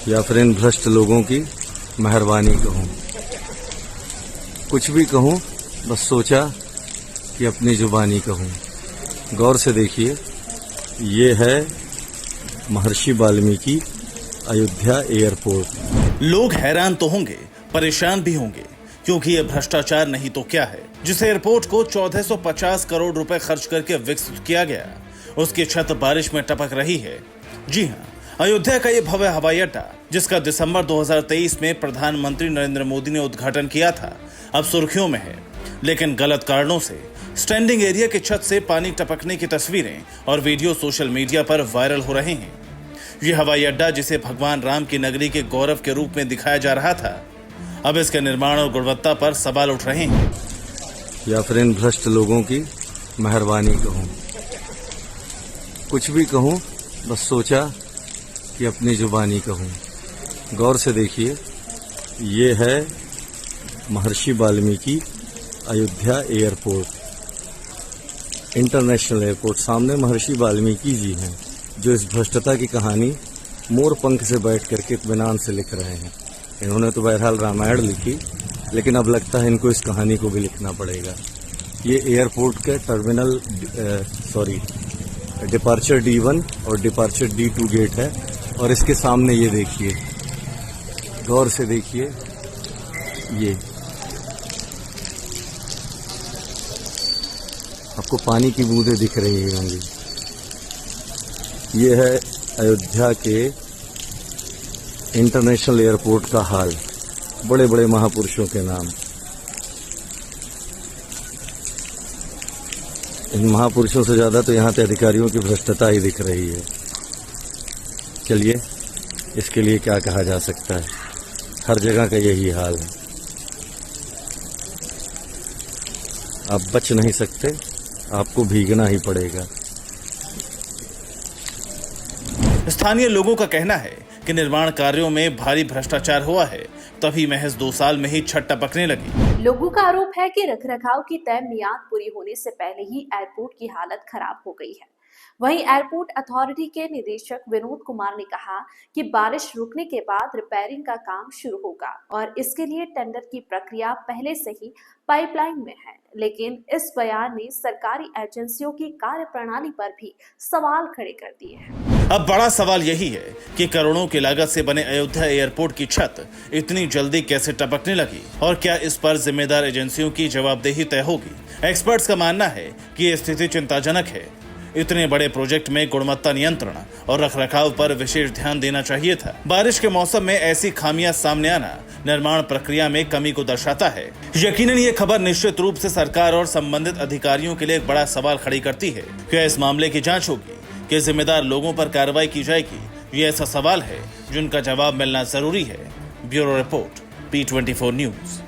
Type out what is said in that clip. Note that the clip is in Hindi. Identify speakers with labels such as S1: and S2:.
S1: या फिर इन भ्रष्ट लोगों की मेहरबानी कहूँ। कुछ भी कहूँ, बस सोचा कि अपनी जुबानी कहूँ। गौर से देखिए, ये है महर्षि वाल्मीकि अयोध्या एयरपोर्ट।
S2: लोग हैरान तो होंगे, परेशान भी होंगे, क्योंकि ये भ्रष्टाचार नहीं तो क्या है। जिस एयरपोर्ट को 1450 करोड़ रुपए खर्च करके विकसित किया गया, उसकी छत बारिश में टपक रही है। जी हाँ, अयोध्या का ये भव्य हवाई अड्डा, जिसका दिसंबर 2023 में प्रधानमंत्री नरेंद्र मोदी ने उद्घाटन किया था, अब सुर्खियों में है। लेकिन गलत कारणों से स्टैंडिंग एरिया की छत से पानी टपकने की तस्वीरें और वीडियो सोशल मीडिया पर वायरल हो रहे हैं। ये हवाई अड्डा, जिसे भगवान राम की नगरी के गौरव के रूप में दिखाया जा रहा था, अब इसके निर्माण और गुणवत्ता पर सवाल उठ रहे हैं।
S1: या फिर इन भ्रष्ट लोगों की मेहरबानी कहूँ। कुछ भी कहूँ, बस सोचा कि अपनी जुबानी कहूँ। गौर से देखिए, ये है महर्षि Valmiki Ayodhya airport, international airport. सामने महर्षि वाल्मीकि जी हैं, जो इस भ्रष्टता की कहानी मोर पंख से बैठ करके इत्मीनान से लिख रहे हैं। इन्होंने तो बहरहाल रामायण लिखी, लेकिन अब लगता है इनको इस कहानी को भी लिखना पड़ेगा। ये एयरपोर्ट के टर्मिनल डिपार्चर D1 और डिपार्चर D2 गेट है, और इसके सामने ये देखिए, गौर से देखिए, ये आपको पानी की बूंदें दिख रही होंगी। ये है अयोध्या के इंटरनेशनल एयरपोर्ट का हाल, बड़े बड़े महापुरुषों के नाम। इन महापुरुषों से ज्यादा तो यहाँ के अधिकारियों की भ्रष्टता ही दिख रही है। चलिए, इसके लिए क्या कहा जा सकता है, हर जगह का यही हाल है। आप बच नहीं सकते, आपको भीगना ही पड़ेगा।
S2: स्थानीय लोगों का कहना है कि निर्माण कार्यों में भारी भ्रष्टाचार हुआ है, तभी महज 2 साल में ही छत टपकने लगी।
S3: लोगों का आरोप है कि रखरखाव की तय मियाद पूरी होने से पहले ही एयरपोर्ट की हालत खराब हो गई है। वहीं एयरपोर्ट अथॉरिटी के निदेशक विनोद कुमार ने कहा कि बारिश रुकने के बाद रिपेयरिंग का काम शुरू होगा और इसके लिए टेंडर की प्रक्रिया पहले से ही पाइपलाइन में है। लेकिन इस बयान ने सरकारी एजेंसियों की कार्यप्रणाली पर भी सवाल खड़े कर दिए हैं।
S2: अब बड़ा सवाल यही है कि करोड़ों की लागत से बने अयोध्या एयरपोर्ट की छत इतनी जल्दी कैसे टपकने लगी, और क्या इस पर जिम्मेदार एजेंसियों की जवाबदेही तय होगी। एक्सपर्ट्स का मानना है कि ये स्थिति चिंताजनक है। इतने बड़े प्रोजेक्ट में गुणवत्ता नियंत्रण और रखरखाव पर विशेष ध्यान देना चाहिए था। बारिश के मौसम में ऐसी खामियां सामने आना निर्माण प्रक्रिया में कमी को दर्शाता है। यकीनन ये खबर निश्चित रूप से सरकार और संबंधित अधिकारियों के लिए एक बड़ा सवाल खड़ी करती है। क्या इस मामले की जांच होगी, कि जिम्मेदार लोगों पर कार्रवाई की जाएगी? ये ऐसा सवाल है जिनका जवाब मिलना जरूरी है। Bureau report, P24 news.